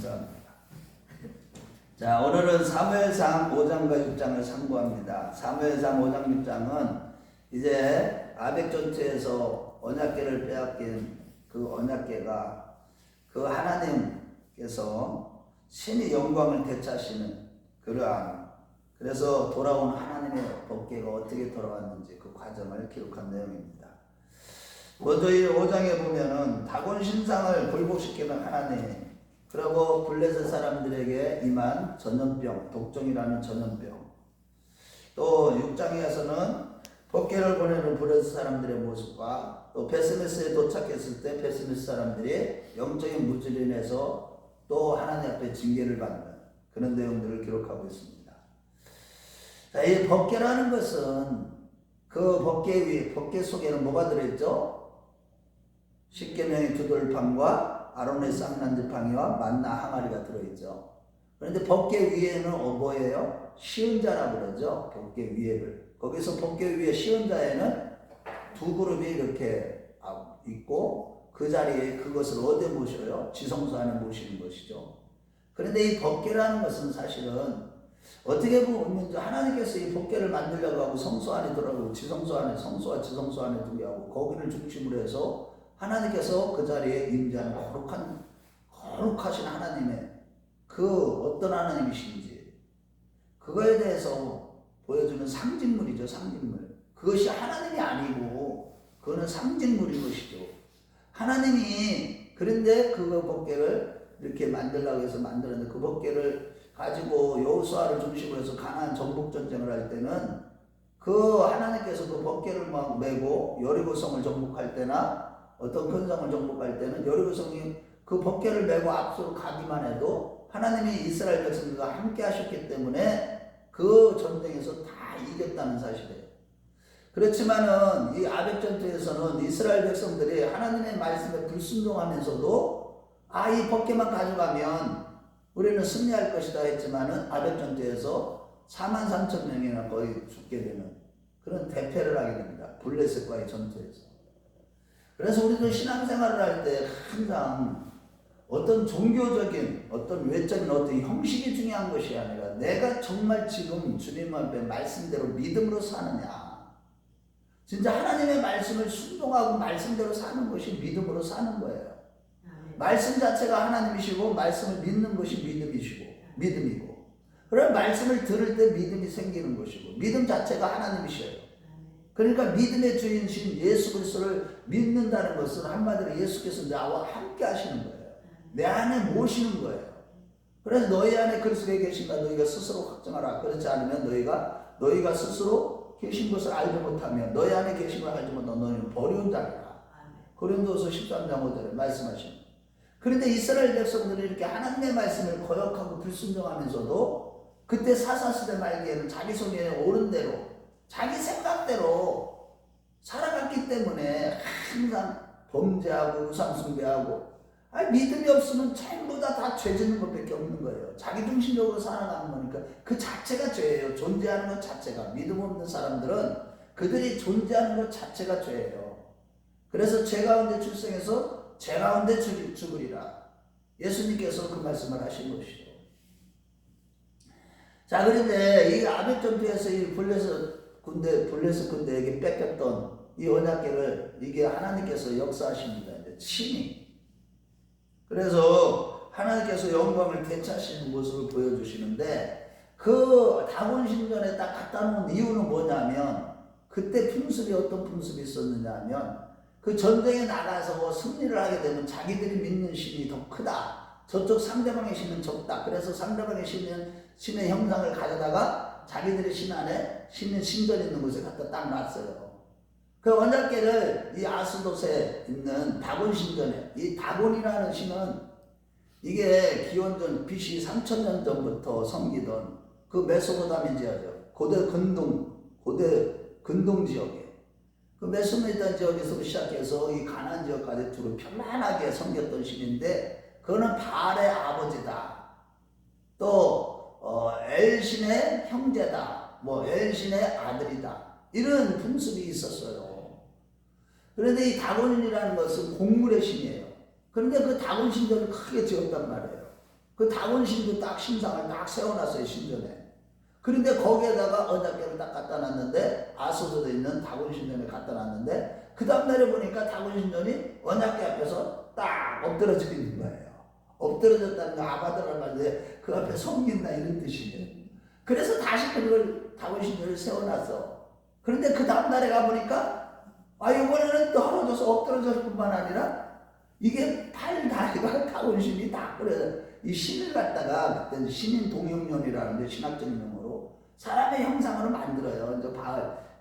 감사합니다. 자, 오늘은 사무엘상 5장과 6장을 상고합니다. 사무엘상 5장 6장은 이제 아벡 전투에서 언약궤를 빼앗긴 그 언약궤가 그 하나님께서 신의 영광을 되찾으시는 그러한, 그래서 돌아온 하나님의 법궤가 어떻게 돌아왔는지 그 과정을 기록한 내용입니다. 먼저 이 5장에 보면은 다곤 신상을 굴복시키는 하나님, 그리고 블레셋 사람들에게 임한 전염병, 독종이라는 전염병, 또 6장에서는 법궤를 보내는 블레셋 사람들의 모습과 또 베스메스에 도착했을 때 베스메스 사람들이 영적인 무지로 인해서 또 하나님 앞에 징계를 받는 그런 내용들을 기록하고 있습니다. 자, 이 법궤라는 것은 그 법궤 속에는 뭐가 들어있죠? 십계명의 두 돌판과 아론의 쌍난지팡이와 만나 항아리가 들어있죠. 그런데 법궤 위에는 뭐예요? 시은자라고 그러죠. 법궤 위에를. 거기서 법궤 위에 시은자에는 두 그룹이 이렇게 있고 그 자리에 그것을 어디에 모셔요? 지성소 안에 모시는 것이죠. 그런데 이 법궤라는 것은 사실은 어떻게 보면 하나님께서 이 법궤를 만들려고 하고 성소 안에 들어가고 지성소 안에, 성소와 지성소 안에 두게 하고 거기를 중심으로 해서 하나님께서 그 자리에 임재하는 거룩하신 하나님의 그 어떤 하나님이신지 그거에 대해서 보여주는 상징물이죠. 상징물. 그것이 하나님이 아니고 그거는 상징물인 것이죠. 하나님이 그런데 그 법궤를 이렇게 만들려고 해서 만들었는데 그 법궤를 가지고 여호수아를 중심으로 해서 가나안 정복 전쟁을 할 때는 그 하나님께서 그 법궤를 막 메고 여리고성을 정복할 때나 어떤 큰 성을 정복할 때는 여리고성이 그 법궤를 메고 앞으로 가기만 해도 하나님이 이스라엘 백성들과 함께 하셨기 때문에 그 전쟁에서 다 이겼다는 사실이에요. 그렇지만은 이 아벡 전투에서는 이스라엘 백성들이 하나님의 말씀에 불순종하면서도 이 법궤만 가져가면 우리는 승리할 것이다 했지만은 아벡 전투에서 43,000명이나 거의 죽게 되는 그런 대패를 하게 됩니다. 블레셋과의 전투에서. 그래서 우리도 신앙생활을 할 때 항상 어떤 종교적인 어떤 외적인 어떤 형식이 중요한 것이 아니라 내가 정말 지금 주님 앞에 말씀대로 믿음으로 사느냐, 진짜 하나님의 말씀을 순종하고 말씀대로 사는 것이 믿음으로 사는 거예요. 말씀 자체가 하나님이시고 말씀을 믿는 것이 믿음이고 그런 말씀을 들을 때 믿음이 생기는 것이고 믿음 자체가 하나님이셔요. 그러니까 믿음의 주인이신 예수 그리스도를 믿는다는 것은 한마디로 예수께서 나와 함께 하시는 거예요. 내 안에 모시는 거예요. 그래서 너희 안에 그리스도가 계신가 너희가 스스로 확정하라. 그렇지 않으면 너희가 스스로 계신 것을 알지 못하면 너희 안에 계신 걸 알지 못하면 너희는 버리운 자리라. 고린도서 13장 5절에 말씀하십니다. 그런데 이스라엘 백성들이 이렇게 하나님의 말씀을 거역하고 불순종하면서도 그때 사사시대 말기에는 자기 손에 오른 대로 자기 생각대로 살아갔기 때문에 항상 범죄하고 우상숭배하고 믿음이 없으면 전부 다 죄 짓는 것밖에 없는 거예요. 자기중심적으로 살아가는 거니까 그 자체가 죄예요. 존재하는 것 자체가. 믿음 없는 사람들은 그들이 존재하는 것 자체가 죄예요. 그래서 죄 가운데 출생해서 죄 가운데 죽으리라. 예수님께서 그 말씀을 하신 것이죠. 자, 그런데 이 아벡 전투에서 이 블레셋 군대에게 뺏겼던 이 언약궤를 이게 하나님께서 역사하십니다. 이제 친히. 그래서 하나님께서 영광을 되찾으시는 모습을 보여주시는데 그 다곤 신전에 딱 갖다 놓은 이유는 뭐냐면 그때 풍습이 어떤 풍습이 있었느냐 하면 그 전쟁에 나가서 승리를 하게 되면 자기들이 믿는 신이 더 크다. 저쪽 상대방의 신은 적다. 그래서 상대방의 신의 형상을 가져다가 자기들의 신 안에 신전 있는 곳에 갖다 딱 놨어요. 그 언약궤를 이 아스돗에 있는 다곤 신전에, 이 다곤이라는 신은 이게 기원전 BC 3000년 전부터 섬기던 그 메소포타미아 지역이죠. 고대 근동 지역에. 그 메소포타미아 지역에서 시작해서 이 가나안 지역까지 두루 편안하게 섬겼던 신인데 그거는 바알의 아버지다. 또 엘신의 형제다. 엘신의 아들이다. 이런 풍습이 있었어요. 그런데 이 다곤이라는 것은 곡물의 신이에요. 그런데 그 다곤 신전을 크게 지었단 말이에요. 그 다곤신도 딱 신상을 딱 세워놨어요, 신전에. 그런데 거기에다가 언약궤를 딱 갖다 놨는데, 아소도에 있는 다곤신전에 갖다 놨는데, 그 다음날에 보니까 다곤신전이 언약궤 앞에서 딱 엎드러져 있는 거예요. 엎드러졌다는 거 아바다를 말인데 그 앞에 섬긴다 이런 뜻이에요. 그래서 다시 그걸 다곤신전을 세워놨어. 그런데 그 다음날에 가보니까 이번에는 떨어져서 엎드러졌을 뿐만 아니라 이게 팔 다리가 다곤신이 다 그래서 이 신을 갖다가 그때 신인 동형론이라는데 신학적인 용어로 사람의 형상으로 만들어요.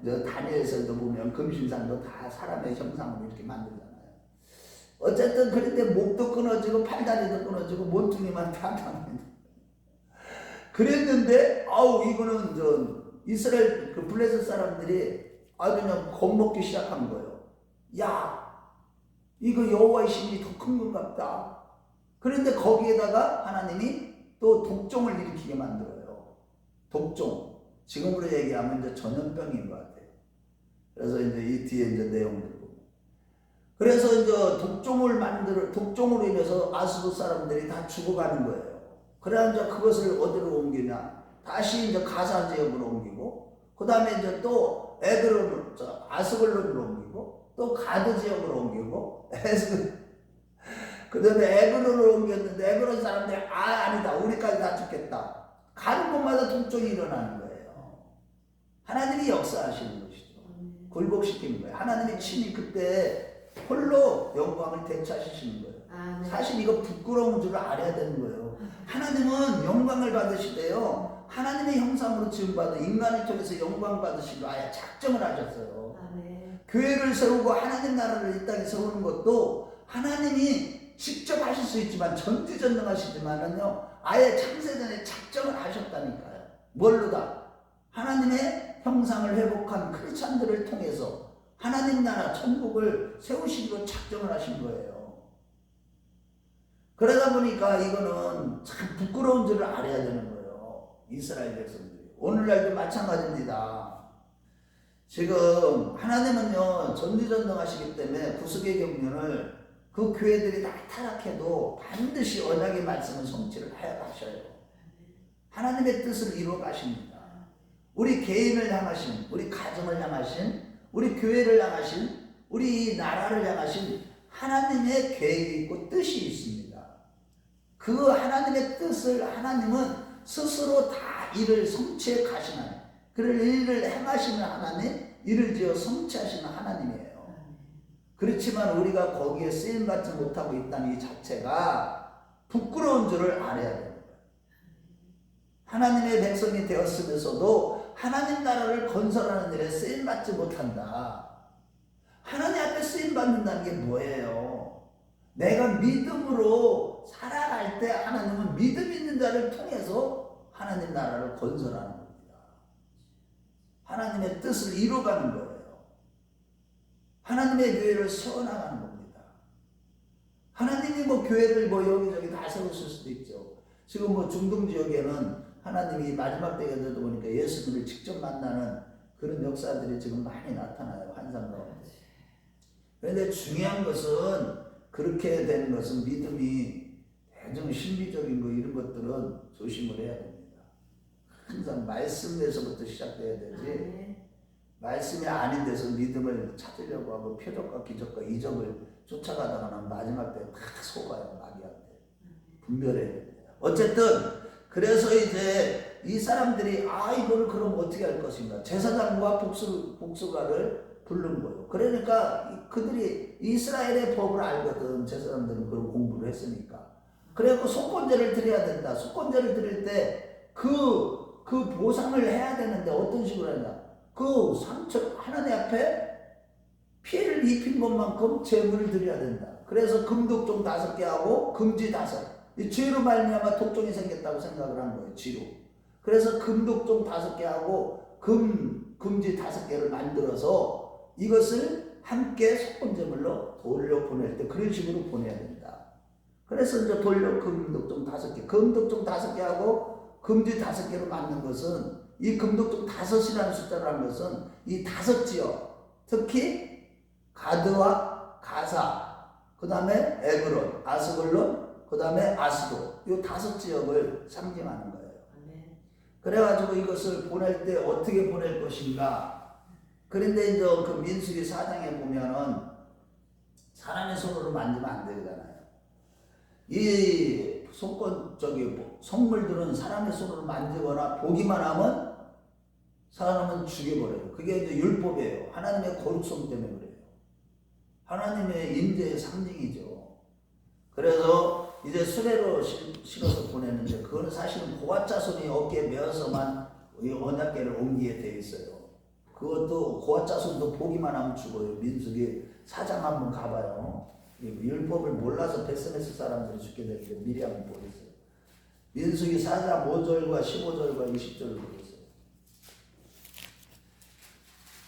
이제 다니엘서도 보면 금신상도 다 사람의 형상으로 이렇게 만들잖아요. 어쨌든 그런데 목도 끊어지고 팔다리도 끊어지고 몸뚱이만 다 당합니다. 그랬는데 이거는 이스라엘 그 블레셋 사람들이 그냥 겁먹기 시작한 거예요. 야, 이거 여호와의 신이 더 큰 것 같다. 그런데 거기에다가 하나님이 또 독종을 일으키게 만들어요. 독종. 지금으로 얘기하면 이제 전염병인 것 같아요. 그래서 이제 이 뒤에 이제 내용들 보면. 그래서 이제 독종으로 인해서 아스도 사람들이 다 죽어가는 거예요. 그래야 이제 그것을 어디로 옮기냐. 다시 이제 가사 지역으로 옮기고, 그 다음에 이제 또 아스글론으로 옮기고, 또 가드 지역으로 옮기고, 그 다음에 에그론으로 옮겼는데, 에그론 사람들이 아니다. 우리까지 다 죽겠다. 가는 곳마다 독종이 일어나는 거예요. 하나님이 역사하시는 것이죠. 굴복시키는 거예요. 하나님이 친히 그때 홀로 영광을 되찾으시는 거예요. 사실 이거 부끄러운 줄 알아야 되는 거예요. 하나님은 영광을 받으시대요. 하나님의 형상으로 지음받은 인간을 통해서 영광 받으시기로 아예 작정을 하셨어요. 교회를 세우고 하나님 나라를 이 땅에 세우는 것도 하나님이 직접 하실 수 있지만 전지전능하시지만은요, 아예 창세전에 작정을 하셨다니까요. 뭘로다? 하나님의 형상을 회복한 크리스찬들을 통해서 하나님 나라 천국을 세우시기로 작정을 하신 거예요. 그러다 보니까 이거는 참 부끄러운 줄을 알아야 되는 거예요. 이스라엘 백성들이. 오늘날도 마찬가지입니다. 지금 하나님은요, 전지전능하시기 때문에 구속의 경륜을 그 교회들이 다 타락해도 반드시 언약의 말씀을 성취를 하셔요. 하나님의 뜻을 이루어 가십니다. 우리 개인을 향하신, 우리 가정을 향하신, 우리 교회를 향하신, 우리 나라를 향하신 하나님의 계획이 있고 뜻이 있습니다. 그 하나님의 뜻을 하나님은 스스로 다 일을 성취해 가시는, 그를 일을 행하시는 하나님, 일을 지어 성취하시는 하나님이에요. 그렇지만 우리가 거기에 쓰임받지 못하고 있다는 이 자체가 부끄러운 줄을 알아야 돼요. 하나님의 백성이 되었으면서도 하나님 나라를 건설하는 일에 쓰임받지 못한다. 하나님 앞에 쓰임받는다는 게 뭐예요? 내가 믿음으로 살아갈 때 하나님은 믿음 있는 자를 통해서 하나님 나라를 건설하는 겁니다. 하나님의 뜻을 이루어가는 거예요. 하나님의 교회를 세워나가는 겁니다. 하나님이 교회를 여기저기 다 세우실 수도 있죠. 지금 중동 지역에는 하나님이 마지막 때가 되다 보니까 예수님을 직접 만나는 그런 역사들이 지금 많이 나타나요. 환상 가운데. 그런데 중요한 것은 그렇게 되는 것은 믿음이 대중 신비적인 거 이런 것들은 조심을 해야 됩니다. 항상 말씀에서부터 시작돼야 되지. 말씀이 아닌 데서 믿음을 찾으려고 하고 표적과 기적과 이적을 쫓아가다가는 마지막 때 다 속아요. 마귀한테. 분별해야 됩니다. 어쨌든 그래서 이제 이 사람들이 이거를 그럼 어떻게 할 것인가. 제사장과 복수가를 부른 거예요. 그러니까 그들이 이스라엘의 법을 알거든. 제사장들은 그런 공부를 했으니까. 그래갖고 속건제를 드려야 된다. 속건제를 드릴 때 그 보상을 해야 되는데 어떤 식으로 하냐. 그 상처 하나님 앞에 피해를 입힌 것만큼 제물을 드려야 된다. 그래서 금독종 5개 하고 금지 5. 이 죄로 말미암아 독종이 생겼다고 생각을 한 거예요. 지로. 그래서 금독종 5개 하고 금지 5개를 만들어서 이것을 함께 속건제물로 돌려보낼 때 그런 식으로 보내야 된다. 그래서 이제 금독종 5개, 금독종 5개 하고 금지 5개로 만든 것은 이 금독종 5이라는 숫자를 한 것은 이 5지역, 특히 가드와 가사, 그 다음에 에그론, 아스글론, 그 다음에 아스도, 이 5지역을 상징하는 거예요. 아멘. 그래가지고 이것을 보낼 때 어떻게 보낼 것인가. 그런데 이제 그 민수기 4장에 보면은 사람의 손으로 만지면 안 되잖아요. 이 성물들은 사람의 손으로 만지거나 보기만 하면 사람은 죽여버려요. 그게 이제 율법이에요. 하나님의 거룩성 때문에 그래요. 하나님의 임재의 상징이죠. 그래서 이제 수레로 실어서 보내는데 그거는 사실은 고앗 자손이 어깨에 메어서만 이 언약궤를 옮기게 돼 있어요. 그것도 고앗 자손도 보기만 하면 죽어요. 민수기 4장 한번 가봐요. 율법을 몰라서 베스메스 사람들이 죽게 되는데 미리 한번 보겠어요. 민수기 4장 5절과 15절과 20절을 보겠어요.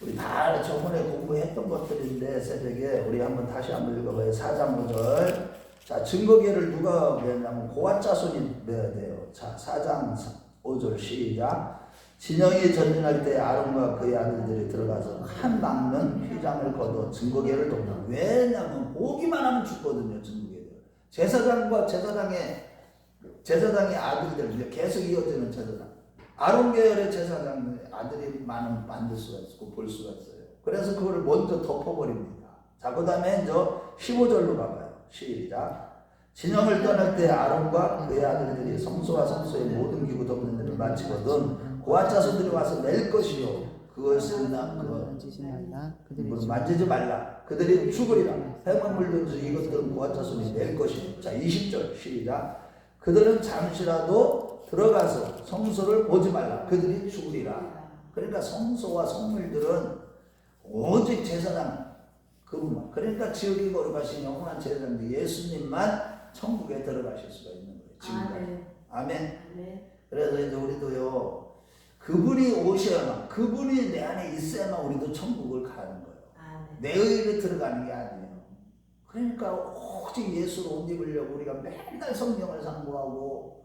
우리 다 저번에 공부했던 것들인데 새벽에 우리 다시 한번 읽어봐요. 4장 5절. 자, 증거궤를 누가 매냐면 고앗 자손이 매야 돼요. 자, 4장 5절 시작. 진영이 전진할 때 아론과 그의 아들들이 들어가서 한 막는 휘장을 걷어 증거궤를 돕는. 왜냐면 보기만 하면 죽거든요. 증거궤를. 제사장과 제사장의 아들들 계속 이어지는 제사장. 아론 계열의 제사장의 아들이 만들 수가 있고 볼 수가 있어요. 그래서 그거를 먼저 덮어버립니다. 자, 그 다음에 이제 15절로 가봐요. 시작. 진영을 떠날 때 아론과 그의 아들들이 성소와 성소의 모든 기구 덮는 일을 마치거든 고앗 자손들이 와서 낼 것이요 그것을 만지지 말라. 그들이 죽으리라. 해만 물든지 이것들은 고앗 자손이 낼 것이요. 자, 20절 시작. 그들은 잠시라도 들어가서 성소를 보지 말라. 그들이 죽으리라. 그러니까 성소와 성물들은 오직 제사장 그분만. 그러니까 지옥에 거룩하신 영원한 제사장들 예수님만 천국에 들어가실 수가 있는 거예요. 지금까지. 아멘. 아멘. 그래서 이제 우리도요, 그분이 오셔야만, 그분이 내 안에 있어야만 우리도 천국을 가는 거예요. 내 의로 들어가는 게 아니에요. 그러니까 오직 예수로 옷 입으려고 우리가 맨날 성경을 상고하고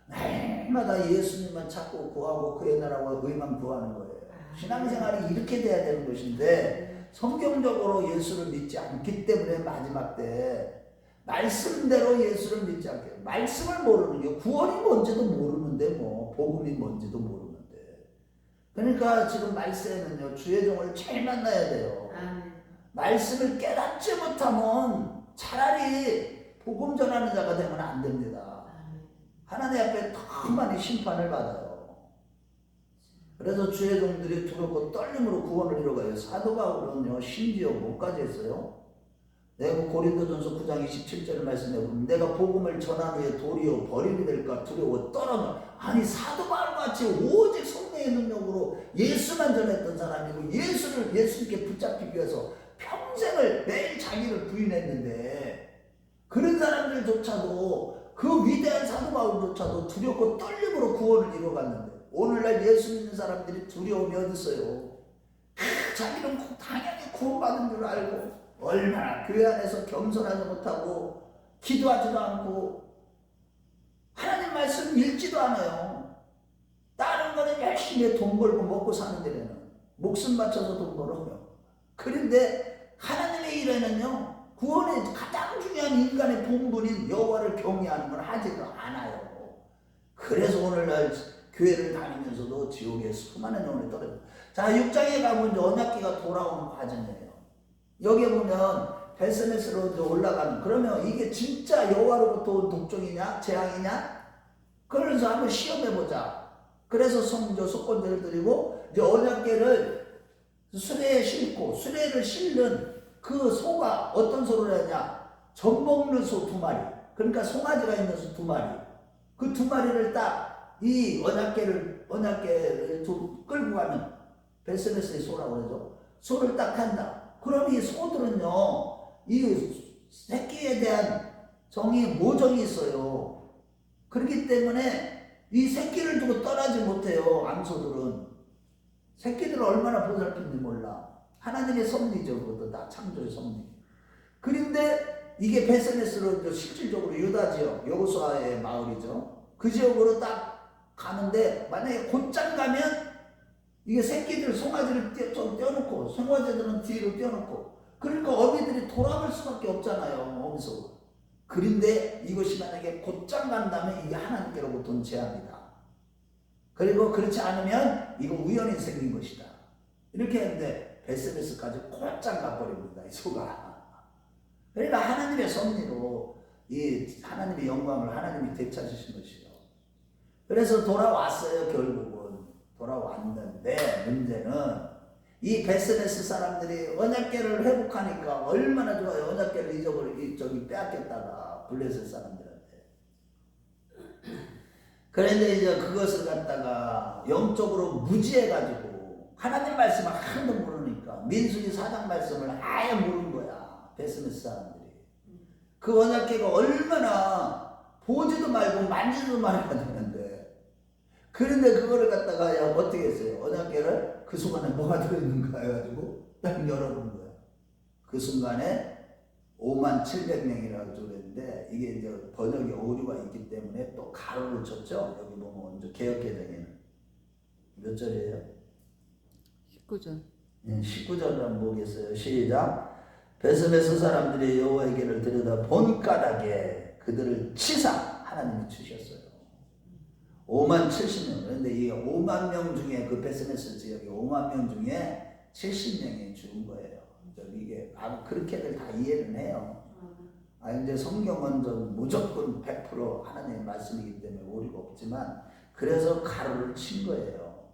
날마다 예수님만 찾고 구하고 그의 나라와 의만 구하는 거예요. 신앙생활이 이렇게 돼야 되는 것인데 성경적으로 예수를 믿지 않기 때문에 마지막 때 말씀대로 예수를 믿지 않게 말씀을 모르는 게 구원이 뭔지도 모르는데 뭐 복음이 뭔지도 모르는데 그러니까 지금 말세에는요 주의 종을 잘 만나야 돼요. 말씀을 깨닫지 못하면 차라리 복음 전하는 자가 되면 안 됩니다. 하나님 앞에 더 많이 심판을 받아요. 그래서 주의 종들이 두렵고 떨림으로 구원을 이뤄가요. 사도 바울은요 심지어 뭐까지 했어요? 내가 고린도전서 9장 27절 말씀에 보면 내가 복음을 전한 후에 도리어 버림이 될까 두려워 떨어져. 아니 사도 바울같이 오직 성령의 능력으로 예수만 전했던 사람이고 예수님께 붙잡히기 위해서 평생을 매일 자기를 부인했는데 그런 사람들조차도 그 위대한 사도 바울조차도 두렵고 떨림으로 구원을 이뤄갔는데 오늘날 예수 믿는 사람들이 두려움이 어디 있어요? 자기는 당연히 구원받은 줄 알고 얼마나 교회 안에서 겸손하지 못하고 기도하지도 않고 하나님 말씀 읽지도 않아요. 다른 거는 열심히 돈 벌고 먹고 사는 데는 목숨 바쳐서 돈 벌어요. 그런데 하나님의 일에는요 구원의 가장 중요한 인간의 본분인 여호와를 경외하는 걸 하지도 않아요. 그래서 오늘날 교회를 다니면서도 지옥에 수많은 영혼이 떨어져요. 자, 6장에 가면 이제 언약궤가 돌아오는 과정이에요. 여기에 보면 벨세메스로 올라가는 그러면 이게 진짜 여호와로부터 온 독종이냐 재앙이냐? 그래서 한번 시험해보자. 그래서 성조 속건제를 드리고 이제 언약궤를 수레에 싣고 수레를 싣는 그 소가 어떤 소를 하냐? 젖 먹는 소 2마리. 그러니까 송아지가 있는 소 2마리. 그 2마리를 딱 이 언약궤를 끌고 가면 벨세메스의 소라고 그러죠. 소를 딱 한다. 그럼 이 소들은요, 이 새끼에 대한 모정이 있어요. 그렇기 때문에 이 새끼를 두고 떠나지 못해요. 암소들은. 새끼들을 얼마나 보살핀지 몰라. 하나님의 섭리죠. 그것도 다 창조의 섭리. 그런데 이게 벨세메스로 실질적으로 유다 지역, 여호수아의 마을이죠. 그 지역으로 딱 가는데 만약에 곧장 가면 이게 새끼들 송아지를 떼어놓고 송아지들은 뒤로 떼어놓고 그러니까 어미들이 돌아갈 수밖에 없잖아요. 어미소. 그런데 이것이 만약에 곧장 간다면 이게 하나님께로부터 온 재앙이다. 그리고 그렇지 않으면 이거 우연히 생긴 것이다. 이렇게 했는데 베스베스까지 곧장 가버립니다. 이 소가. 그러니까 하나님의 섭리로 이 하나님의 영광을 하나님이 되찾으신 것이요. 그래서 돌아왔어요. 결국은 돌아왔는데 문제는 이 베스베스 사람들이 언약궤를 회복하니까 얼마나 좋아요. 언약궤를 저기 빼앗겼다가 블레셋 사람들한테. 그런데 이제 그것을 갖다가 영적으로 무지해가지고 하나님 말씀을 하나도 모르니까 민수기 4장 말씀을 아예 모르는 거야. 베스베스 사람들이. 그 언약궤가 얼마나 보지도 말고 만지도 말아야 되는데, 그런데 그거를 갖다가 야 어떻게 했어요? 언약궤를 그 순간에 뭐가 들어있는가 해가지고 딱 열어본 거야. 그 순간에 57,000명이라고 그랬는데 이게 이제 번역에 오류가 있기 때문에 또 가로를 쳤죠. 여기 보면 이제 개역개정에는 몇 절이에요? 19절. 19절을 한번 보겠어요. 시작. 베스베스 사람들이 여호와의 길을 들여다 본 까닭에 그들을 치사 하나님이 치셨어요. 57,000명. 그런데 이 50,000명 중에 그 베스베스 지역에 50,000명 중에 70명이 죽은 거예요. 이게 그렇게들 다 이해는 해요. 이제 성경은 좀 무조건 100% 하나님의 말씀이기 때문에 오류가 없지만 그래서 가로를 친 거예요.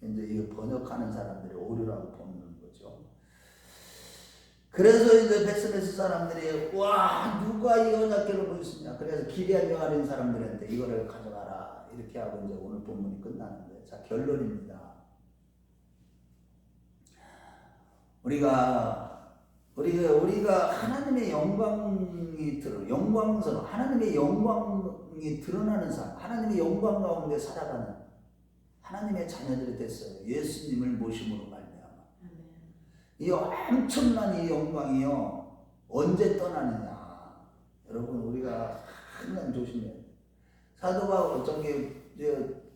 이제 이거 번역하는 사람들이 오류라고 보는 거죠. 그래서 이제 베스베스 사람들이 와 누가 이 언약궤를 보였느냐. 그래서 기레한 여아린 사람들한테 이거를 가져가라 이렇게 하고 이제 오늘 본문이 끝나는 거예요. 자, 결론입니다. 우리가 하나님의 영광스러운 하나님의 영광이 드러나는 삶, 하나님의 영광 가운데 살아가는 하나님의 자녀들이 됐어요. 예수님을 모심으로 말미암아. 이 엄청난 이 영광이요 언제 떠나느냐. 여러분 우리가 항상 조심해야 돼요. 사도가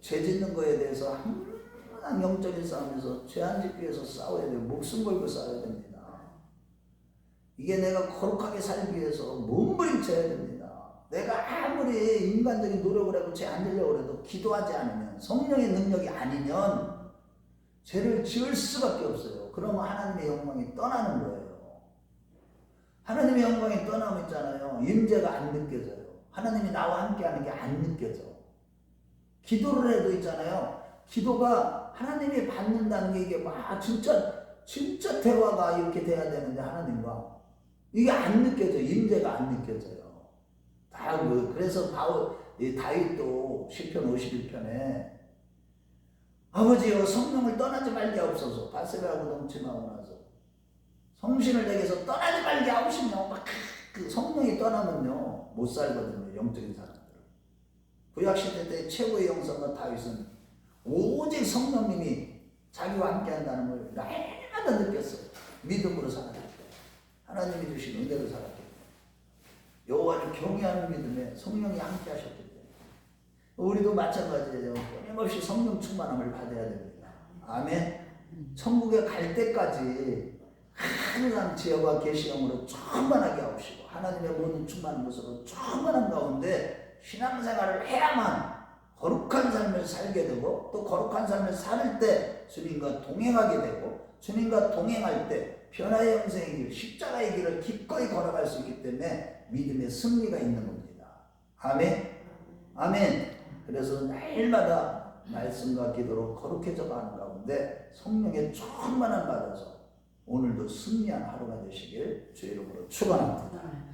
죄 짓는 거에 대해서 항상 영적인 싸움에서 죄 안 짓기 위해서 싸워야 돼요. 목숨 걸고 싸워야 됩니다. 이게 내가 거룩하게 살기 위해서 몸부림쳐야 됩니다. 내가 아무리 인간적인 노력을 하고 죄 안 지려고 해도 기도하지 않으면 성령의 능력이 아니면 죄를 지을 수밖에 없어요. 그러면 하나님의 영광이 떠나는 거예요. 하나님의 영광이 떠나면 있잖아요. 임재가 안 느껴져요. 하나님이 나와 함께하는 게 안 느껴져. 기도를 해도 있잖아요. 기도가 하나님이 받는다는 게 이게 막 진짜 대화가 이렇게 돼야 되는데 하나님과 이게 안 느껴져. 임재가 안 느껴져요. 그래서 다윗도 시편 51편에 아버지여 성령을 떠나지 말게 하옵소서. 바세바하고 동침하고 나서 성신을 내게서 떠나지 말게 하옵시며 막 그 성령이 떠나면요 못 살거든요. 영적인 사람들은. 구약시대 때 최고의 영성과 다윗은 오직 성령님이 자기와 함께 한다는 걸 날마다 느꼈어요. 믿음으로 살았기 때문에. 하나님이 주신 은혜로 살았기 때문에. 여호와를 경외하는 믿음에 성령이 함께 하셨기 때문에. 우리도 마찬가지예요. 끊임없이 성령 충만함을 받아야 됩니다. 아멘. 천국에 갈 때까지 항상 지혜와 계시형으로 충만하게 하옵시고 하나님의 모든 충만한 것으로 충만한 가운데 신앙생활을 해야만 거룩한 삶을 살게 되고 또 거룩한 삶을 살 때 주님과 동행하게 되고 주님과 동행할 때 변화의 영생의 길, 십자가의 길을 기꺼이 걸어갈 수 있기 때문에 믿음의 승리가 있는 겁니다. 아멘. 아멘. 그래서 날마다 말씀과 기도로 거룩해져 가는 가운데 성령의 충만함 받아서 오늘도 승리한 하루가 되시길 주의 이름으로 축원합니다.